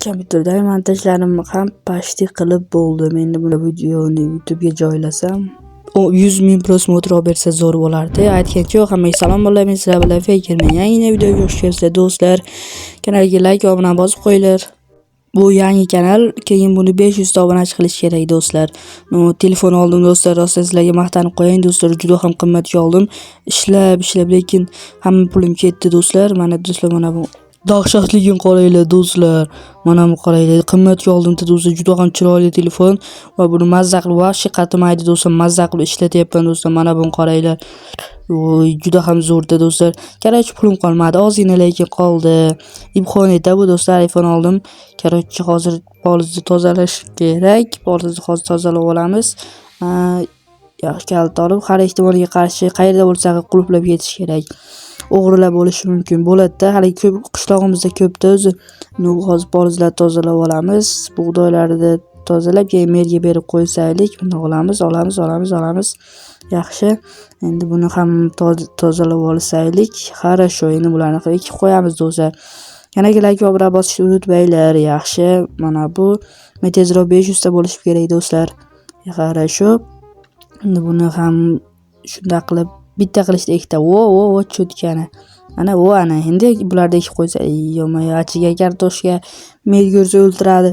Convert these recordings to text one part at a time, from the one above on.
Kompyuterdagi montajlarimni ham почти qilib bo'ldim. Endi bu videoni YouTube'ga joylasam 100,000 prosmotr olib bersa zo'r bo'lardi. Aytgancha hammaga salom bo'ladi. Men sizlar bilan Fakerman. Yangi videoga xush kelibsizlar do'stlar. Kanalga like va obuna bosib qo'yinglar. Bu yangi kanal, keyin buni 500 ta obunachi qilish kerak do'stlar. Telefon oldim do'stlar, rostdan sizlarga maqtanib qo'yayin do'stlar, juda ham qimmatga oldim. Ishlab lekin hamma pulim ketdi do'stlar. Mana do'stlar, mana bu dahshatligini qaranglar do'stlar. Mana bu qaranglar, qimmatga oldim do'stlar, juda ham chiroyli telefon va buni mazza qilib vaqti qatimaydi do'stlar, mazza qilib ishlatyapman do'stlar. Mana buni qaranglar. Juda ham zo'rda do'stlar. Kerakchi pulim qolmadi, ozgina lekin qoldi. Imkoniyatda bu do'stlar iPhone oldim. Kerakchi hozir polizni tozalash kerak. Polizni hozir tozalab olamiz. Yaxshi kalit olib, har ehtimolga qarshi qayerda bo'lsa qulflab ketish kerak. O'g'rilar bo'lishi mumkin bo'ladi-da. Hali ko'p qishlog'imizda ko'pda o'zi. Hozir polizlarni tozalab olamiz. Bug'doylarni tozalab, keyin merga berib qo'ysaylik, buni olamiz. Yaxshi. Endi buni ham tozalab olsaylik, хорошо. Endi bularni qilib qo'yamiz do'stlar. Yana like va obuna bosishni unutmanglar. Yaxshi. Mana bu tezroq 500 ta bo'lishi kerak do'stlar. Хорошо. Endi buni ham shunda qilib bitta qilishda ikkita. Vo, cho'tkani. Ana endi bularda ikki qo'ysa, yo'q, achiga kartoshka mer ko'rsa o'ltiradi.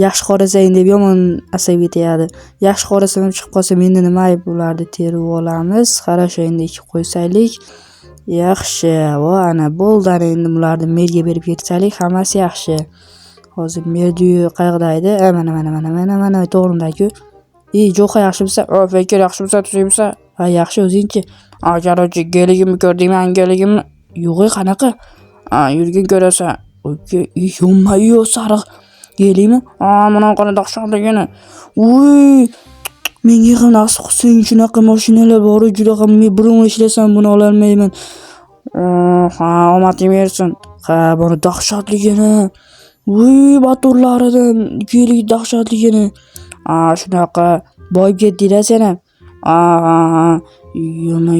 Yaxshi qorasayin deb yomon asab etadi. Yaxshi qorasam ham chiqib qolsa menda nima ayb bularni terib olamiz. Хорошо, endi ikki qo'ysaylik. Yaxshi. Va ana bo'ldi. Endi bularni merga berib ketsalik, hammasi yaxshi. Hozir merdiyu qayerda? Mana to'g'rimda-ku. Jo'qa yaxshimisa, Faker yaxshimisa, tuzimsa, yaxshi o'zingchi. Qarochi geligimni ko'rdingmi, angeligimni? Yo'q, qanaqa? Yurgin ko'rasan. Yo'q, sariq gelikmi? Mana qana dahshatligini. Menga ham nasib qilsin, shunaqa mashinalar bor, juda ham men biron ishlasam buni ola olmayman. Omading bersin. Buni dahshatligini. Motorlaridan gelik dahshatligini. Shunaqa boyib ketdinglar sen ham.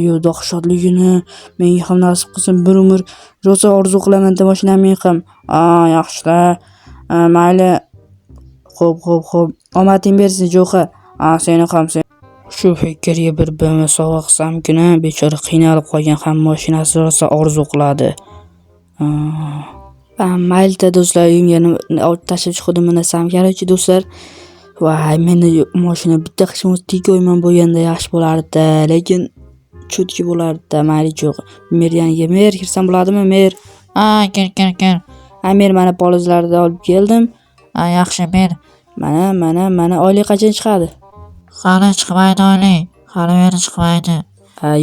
Yo'q, dahshatligini. Menga ham nasib qilsin, bir umr rosa orzu qilaman mashinam men ham. Yaxshi-da. Mayli. Xo'p. Omading bersin, Jo'qa. Seni ham shu Fakerga bir BMW sovg'a qilsam-kina, bechora qiynalib qolgan, ham mashinasi rosa orzu qiladi. Mayli do'stlar, uyimga tashlab chiqdim minasam kerakchi do'stlar. Meni mashina bitta qishimiz tikkoyman bo'lganda yaxshi bo'lardi, lekin cho'tki bo'lardi. Mayli yo'q. Mer yaniga mer kirsam bo'ladimi? Mer. Kir. Mer mana polizlarni olib keldim. Yaxshi mer. Mana oylik qachon chiqadi? Hali chiqmaydi oylik. Hali beri chiqmaydi.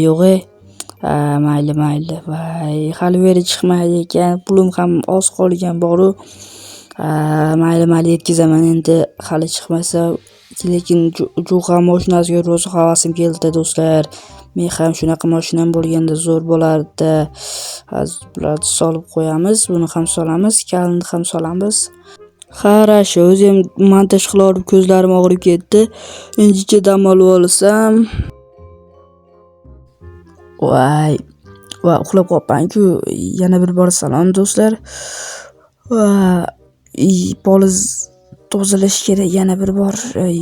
Yo'q. Mayli. Hali beri chiqmaydi ekan. Pulim ham oz qolgan bor-u. Mayli yetkazaman endi, hali chiqmasa, lekin Jo'qa mashinasiga rosa havasim keldi do'stlar. Men ham shunaqa mashinam bo'lganda zo'r bo'lardi. Hozir bularni solib qo'yamiz, buni ham solamiz, kalni ham solamiz. Хорошо, o'zim montaj qila olib ko'zlarim og'rib ketdi. Endicha dam olib olsam. Va uxlab qolibman-ku. Yana bir bor salom do'stlar. Poliz tozalash kerak yana bir bor.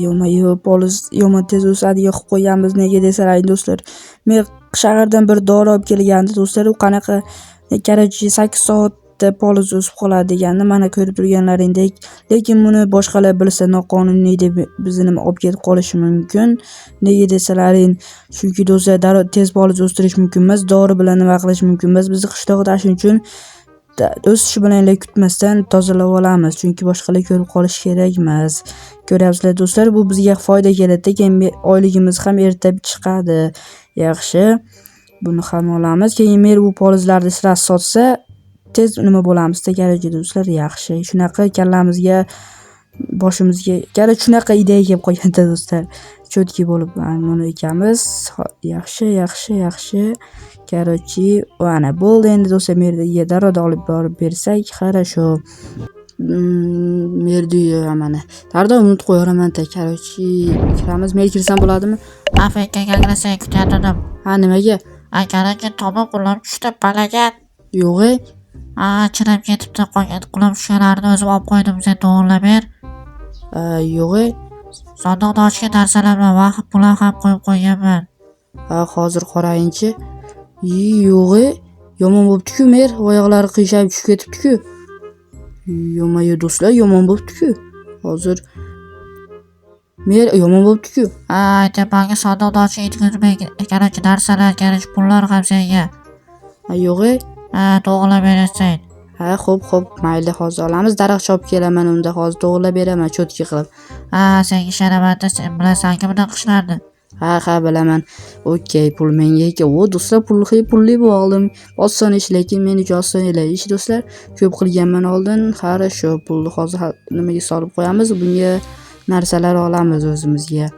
Yo'q, poliz yomon tez o'sadigan qilib qo'yganmiz. Nega desalar do'stlar, men shahardan bir dori olib kelgandi do'stlar. U qanaqa kerakchi 8 soatda poliz o'sib qoladi degandi. Mana ko'rib turganlaringdek, lekin buni boshqalar bilsa noqonuniy deb bizni olib ketib qolishi mumkin. Nega desalaring, chunki do'stlar tez poliz o'stirish mumkin emas, dori bilan nima qilish mumkin emas. Bizni qishloqda shuning uchun o'sishi bilan kutmasdan tozalab olamiz, chunki boshqalar ko'rib qolish kerak emas. Ko'ryapsizlar do'stlar, bu bizga foyda keladi, keyin oyligimiz ham erta chiqadi. Yaxshi. Buni ham olamiz. Keyin mer bu polizlarni sira sotsa, tez nima bo'lamiz kerakchi do'stlar. Yaxshi. Shunaqa kallamizga, boshimizga shunaqa ideya kelib qolganda do'stlar. Cho'tki bo'lib buni ekamiz. Yaxshi. Kerakchi, ana bo'ldi endi do'stlar, merga darrov olib borib bersak, хорошо. Merdiyu mana. Darrov unutib qo'yaman-da, kerakchi. Kiramiz, mer kirsam bo'ladimi? Fakerga kirsa kutayotgandim. Nimaga? Kerakchi topib qulab tushdi balaga. Yo'q. chirib ketibdi. Qulim shularni o'zim olib qo'ydim. Sen to'g'irlab ber. Yo'q. Sandiqni ochgan narsalarni vaqt pulan ham qo'yib qo'yganman. Hozir qarayinchi. Yo'q. Yomon bo'pti-ku, mer. Oyoqlari qiyshayib tushib ketibdi-ku. Yo'q do'stlar, yomon bo'pti-ku. Hozir mer yomon bo'pti-ku. Aytyapmanki sandiqni ochib yetkazmay kerakchi narsalar, kerakchi pullar ham senga. Yo'q. To'g'irlab berasan. Xo'p, mayli, hozir olamiz. Daraxt chopib kelaman unda, hozir to'g'irlab beraman cho'tki qilib. Senga ishonaman-da, sen bilasan-ku bunaqa ishlarni. Bilaman. Okey, pul menga ekan. Do'stlar, pulli bo'ldim. Oson ish, lekin men uchun oson ish do'stlar. Ko'p qilganman oldin. Хорошо, pulni hozir nimaga solib qo'yamiz? Bunga narsalar olamiz o'zimizga.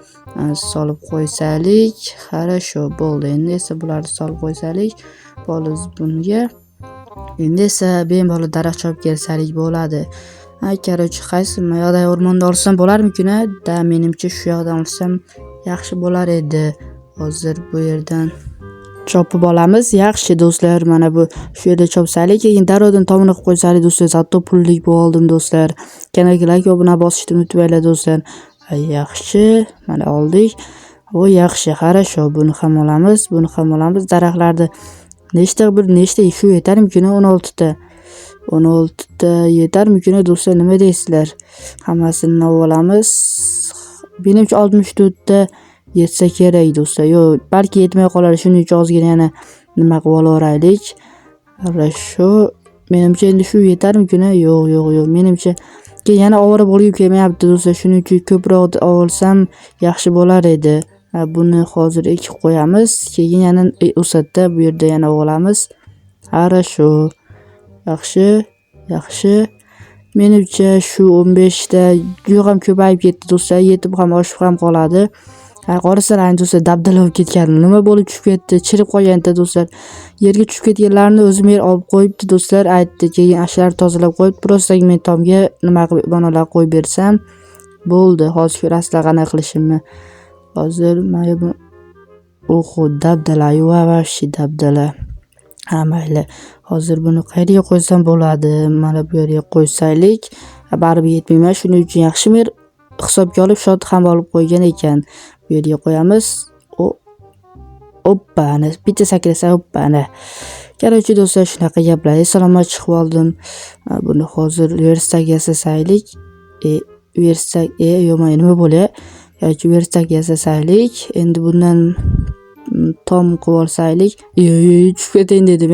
Solib qo'ysalik. Хорошо, bo'ldi. Endi esa bularni solib qo'ysalik. Bo'ldi bunga. Endi esa bemalol daraxt chopib kelsalik bo'ladi. Короче, qaysi yoqda o'rmonda olsam bo'larmikin? Menimcha shu yoqdan olsam yaxshi bo'lar edi. Hozir bu yerdan chopib olamiz. Yaxshi do'stlar, mana bu shu yerda chopsalik, keyin darodan tomini qilib qo'ysalik do'stlar. Hatto pullik bo'ldim do'stlar. Kanalga like va obuna bosishni unutmanglar do'stlar. Yaxshi, mana oldik. Yaxshi, хорошо, buni ham olamiz. Daraxtlarni nechta shu yetarmikin? 16 ta. 16 ta yetarmikin do'stlar, nima deysizlar? Hammasini olamiz. Menimcha 64 ta yetsa kerak do'stlar. Yo'q, balki yetmay qolar. Shuning uchun ozgina yana nima qilib olaylik. Хорошо. Menimcha endi shu yetarmikin? Yo'q. Menimcha yana ovora bo'lib kelmayapti do'stlar. Shuning uchun ko'proq olsam yaxshi bo'lar edi. Buni hozir ekib qo'yamiz. Keyin yana o'satda bu yerda yana olamiz. Хорошо. Yaxshi. Menimcha shu 15 ta juda ham ko'payib ketdi do'stlar. Yetib ham oshib ham qoladi. Qarasalaring do'stlar, dabdala bo'lib ketgan. Nima bo'lib tushib ketdi? Chirib qolganda do'stlar. Yerga tushib ketganlarni o'zim olib qo'yibdi do'stlar. Aytdi, keyin ashlar tozalab qo'yib, prostagi men tomga nima qilib bonalar qo'yib bersam bo'ldi. Hozir ko'rasizlar qanaqa qilishimni. Hozir mana bu dabdala, vashi dabdala. Mayli. Hozir buni qayerga qo'ysam bo'ladi? Mana bu yerga qo'ysaylik. Baribir yetmayman, shuning uchun yaxshi mer hisobga olib shot ham olib qo'ygan ekan. Bu yerga qo'yamiz. Oppani, bitta sakrasa oppani. Короче, do'stlar, shunaqa gaplar. Salomat chiqib oldim. Buni hozir verstak yasasaylik. Verstak, nima bo'lyapti? Yoki verstak yasasaylik. Endi bundan tom qilib olsaylik. Tushib ketayin dedim,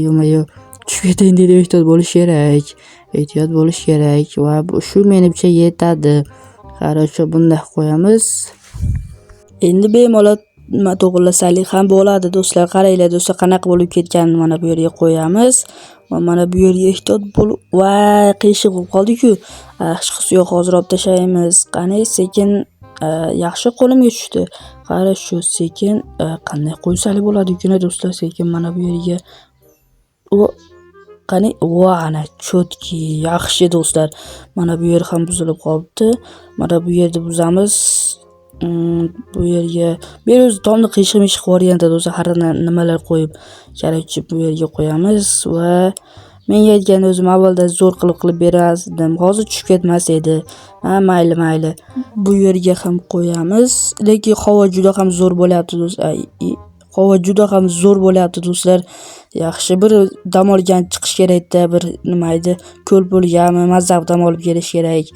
Yo'q. Tushib ketayin dedim, ehtiyot bo'lish kerak. Va shu menimcha yetadi. Qarorcha bunday qo'yamiz. Endi bemalol to'g'irlasalik ham bo'ladi do'stlar. Qaranglar do'stlar, qanaqa bo'lib ketganini mana bu yerga qo'yamiz. Va mana bu yerga ehtiyot bo'lib, qiyshiq bo'lib qoldi-ku. Hech qisi yo'q, hozir olib tashlaymiz. Qani sekin yaxshi qo'limga tushdi. Qarashu sekin qanday qo'ysalik bo'ladi-ku do'stlar, sekin mana bu yerga. Qani, ana cho'tki, yaxshi do'stlar. Mana bu yer ham buzilib qolibdi. Mana bu yerni buzamiz. Bu yerga o'zi tomni qiyshiq qo'yganda do'stlar, har nimalar qo'yib, kerakchi bu yerga qo'yamiz va menga aytgan o'zim avvalda zo'r qilib berasdim. Hozir tushib ketmas edi. Mayli. Bu yerga ham qo'yamiz. Lekin havo juda ham zo'r bo'lyapti. Yaxshi bir dam olgan chiqish kerak-da, bir nima edi, ko'l bo'lganmi, mazza dam olib kelish kerak.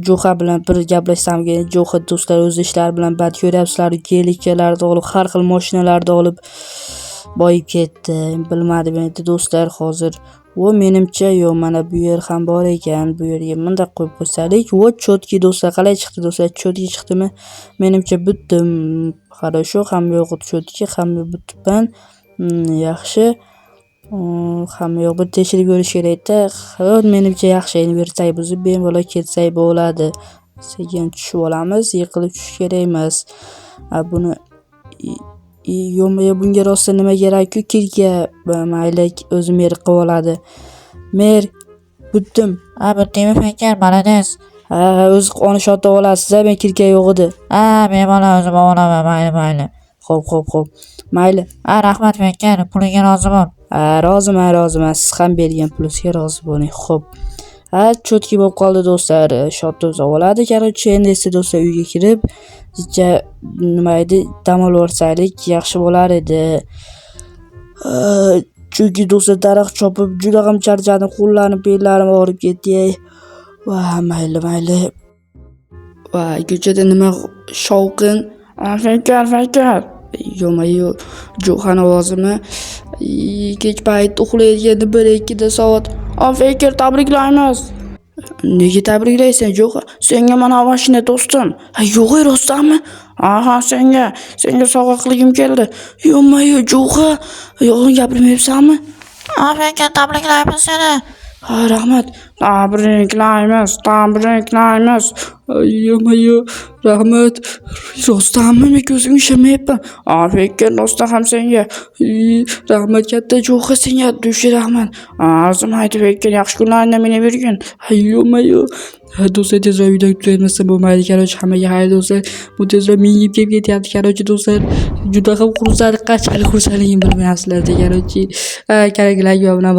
Jo'xa bilan bir gaplashsam kerak. Jo'xa do'stlar o'z ishlari bilan band ko'ryapsizlar, kelikalarni olib, har xil mashinalarni olib boyib ketdi. Bilmadim endi do'stlar, hozir menimcha yo'q, mana bu yer ham bor ekan. Bu yerga bunday qo'yib qo'ysalik. Cho'tki do'stlar, qalay chiqdi do'stlar? Cho'tki chiqdimi? Menimcha bitdim. Хорошо, ham yo'q cho'tki, ham bitibman. Yaxshi. Ham yo'q, bir tekshirib ko'rish kerak-da. Menimcha yaxshi. Endi versak buzib bemalol ketsak bo'ladi. Sekin tushib olamiz, yiqilib tushish kerak emas. Buni bunga rosa nima kerak-ku? Kirga mayli, o'zim yer qilib oladi. Mer, bitdim. Bitdimi Fankar, malades. O'z qoni shotib olasiz, men kirga yo'q edi. Bemalol o'zim olaman, mayli. Xo'p. Mayli. Rahmat Fankar, puliga rozi bo'l. Roziman. Siz ham bergan pulingizga rozi bo'ling. Xo'p. Cho'tki bo'lib qoldi do'stlar. Shod do'za oladi. Короче, endi esa do'stlar uyga kirib, nima edi, dam olsaydik yaxshi bo'lar edi. Chunki do'stlar daraxt chopib juda ham charchadim, qo'llarim, bellarim og'rib ketdi. Va mayli. Va ko'chada nima shovqin? Fakar. Yo'mayo, Jo'xan ovozimi? Kech payt uxlayotganda 1-2 soat. Fakar, tabriklaymiz. Nega tabriklaysan, Jo'xan? Senga mana mashina do'stim. Yo'q, rostdanmi? Aha, senga sovg'a qilgim keldi. Yo'mayo, Jo'xan, yolg'on gapirmayapsanmi? Fakar, tabriklaymiz seni. Rahmat. Tabriklaymiz. Yo'mayo, rahmat. Rostdanmi? Men ko'zimga ishonmayapman. Fakar, rostdan ham senga. Rahmat katta Jo'xan, senga dushi rahmat. Arzimaydi Fakar, yaxshi kunlarni meni bergin. Yo'mayo. Do'stlar, tezroq uyda kutmayapsa bo'lmaydi. Короче, hammaga xayr do'stlar. Bu tezroq mingib kelib ketyapti. Короче, do'stlar, juda ham xursandlik, qanchalik xursandligimni bilmayapsizlar. Короче, kerakli va